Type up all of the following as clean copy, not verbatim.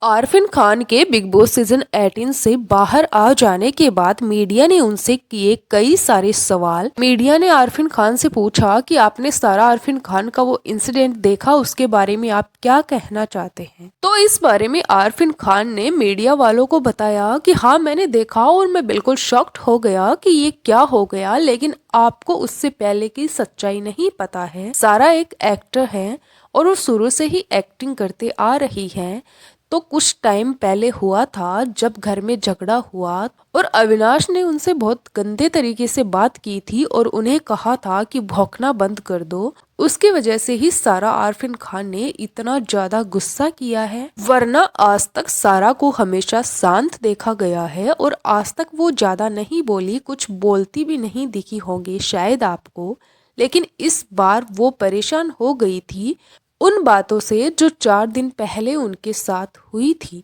आरफिन खान के big boss season 18 से बाहर आ जाने के बाद मीडिया ने उनसे किए कई सारे सवाल। मीडिया ने आरफिन खान से पूछा कि आपने सारा आरफिन खान का वो इंसिडेंट देखा, उसके बारे में आप क्या कहना चाहते हैं। तो इस बारे में आरफिन खान ने मीडिया वालों को बताया कि हाँ, मैंने देखा और मैं बिल्कुल शॉक्ड हो गया कि ये क्या हो गया, लेकिन आपको उससे पहले की सच्चाई नहीं पता है। सारा एक एक्टर है और वो शुरू से ही एक्टिंग करते आ रही है। तो कुछ टाइम पहले हुआ था जब घर में झगड़ा हुआ और अविनाश ने उनसे बहुत गंदे तरीके से बात की थी और उन्हें कहा था कि भौंकना बंद कर दो। उसकी वजह से ही सारा आरफिन खान ने इतना ज्यादा गुस्सा किया है, वरना आज तक सारा को हमेशा शांत देखा गया है और आज तक वो ज्यादा नहीं बोली, कुछ बोलती भी नहीं दिखी होंगी शायद आपको। लेकिन इस बार वो परेशान हो गई थी उन बातों से जो 4 दिन पहले उनके साथ हुई थी।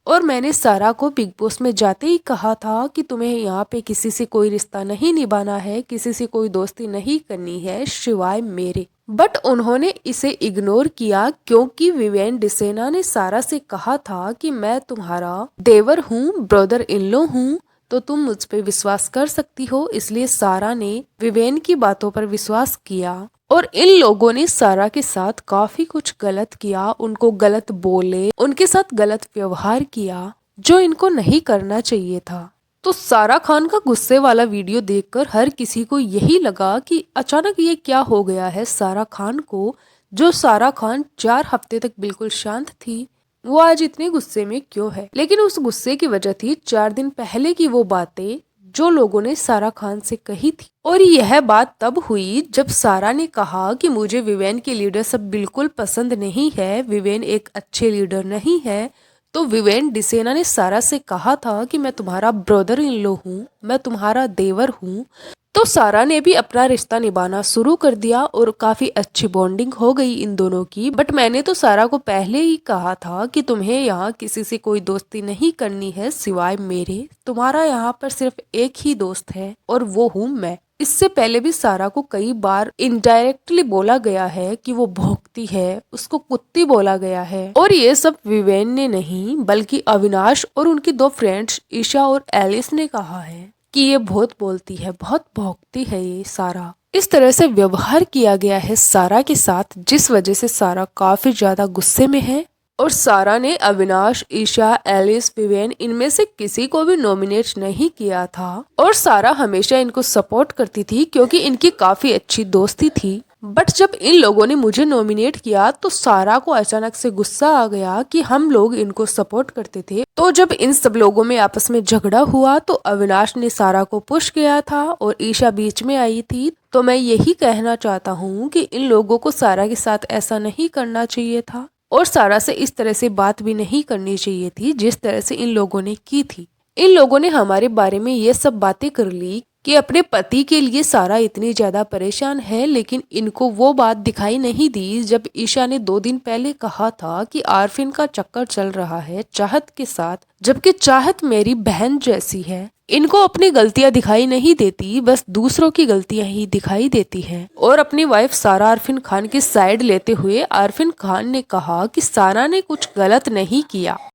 और मैंने सारा को बिग बॉस में जाते ही कहा था कि तुम्हें यहाँ पे किसी से कोई रिश्ता नहीं निभाना है, किसी से कोई दोस्ती नहीं करनी है सिवाय मेरे। बट उन्होंने इसे इग्नोर किया क्योंकि विवेन डिसेना ने सारा से कहा था कि मैं तुम्हारा देवर हूँ, ब्रदर इन लॉ हूँ, तो तुम मुझ पे विश्वास कर सकती हो। इसलिए सारा ने विवेन की बातों पर विश्वास किया और इन लोगों ने सारा के साथ काफी कुछ गलत किया, उनको गलत बोले, उनके साथ गलत व्यवहार किया जो इनको नहीं करना चाहिए था। तो सारा खान का गुस्से वाला वीडियो देखकर हर किसी को यही लगा कि अचानक ये क्या हो गया है सारा खान को। जो सारा खान 4 हफ्ते तक बिल्कुल शांत थी, वो आज इतने गुस्से में क्यों है। लेकिन उस गुस्से की वजह थी 4 दिन पहले की वो बातें जो लोगों ने सारा खान से कही थी। और यह बात तब हुई जब सारा ने कहा कि मुझे विवेन के लीडर सब बिल्कुल पसंद नहीं है, विवेन एक अच्छे लीडर नहीं है। तो विवेन डिसेना ने सारा से कहा था कि मैं तुम्हारा ब्रदर इन लॉ हूँ, मैं तुम्हारा देवर हूँ। तो सारा ने भी अपना रिश्ता निभाना शुरू कर दिया और काफी अच्छी बॉन्डिंग हो गई इन दोनों की। बट मैंने तो सारा को पहले ही कहा था कि तुम्हें यहाँ किसी से कोई दोस्ती नहीं करनी है सिवाय मेरे। तुम्हारा यहाँ पर सिर्फ एक ही दोस्त है और वो हूँ मैं। इससे पहले भी सारा को कई बार इनडायरेक्टली बोला गया है कि वो भौंकती है, उसको कुत्ती बोला गया है। और ये सब विवेन ने नहीं बल्कि अविनाश और उनकी 2 फ्रेंड्स ईशा और एलिस ने कहा है कि ये बहुत बोलती है, बहुत भौंकती है ये सारा। इस तरह से व्यवहार किया गया है सारा के साथ, जिस वजह से सारा काफी ज्यादा गुस्से में है। और सारा ने अविनाश, ईशा, एलिस, विवेन इनमें से किसी को भी नॉमिनेट नहीं किया था। और सारा हमेशा इनको सपोर्ट करती थी क्योंकि इनकी काफी अच्छी दोस्ती थी। बट जब इन लोगों ने मुझे नॉमिनेट किया तो सारा को अचानक से गुस्सा आ गया कि हम लोग इनको सपोर्ट करते थे। तो जब इन सब लोगों में आपस में झगड़ा हुआ तो अविनाश ने सारा को पुश किया था और ईशा बीच में आई थी। तो मैं यही कहना चाहता हूँ कि इन लोगों को सारा के साथ ऐसा नहीं करना चाहिए था और सारा से इस तरह से बात भी नहीं करनी चाहिए थी जिस तरह से इन लोगों ने की थी। इन लोगों ने हमारे बारे में ये सब बातें कर ली कि अपने पति के लिए सारा इतनी ज्यादा परेशान है, लेकिन इनको वो बात दिखाई नहीं दी जब ईशा ने 2 दिन पहले कहा था कि आरफिन का चक्कर चल रहा है चाहत के साथ, जबकि चाहत मेरी बहन जैसी है। इनको अपनी गलतियां दिखाई नहीं देती, बस दूसरों की गलतियां ही दिखाई देती हैं। और अपनी वाइफ सारा आरफिन खान की साइड लेते हुए आरफिन खान ने कहा कि सारा ने कुछ गलत नहीं किया।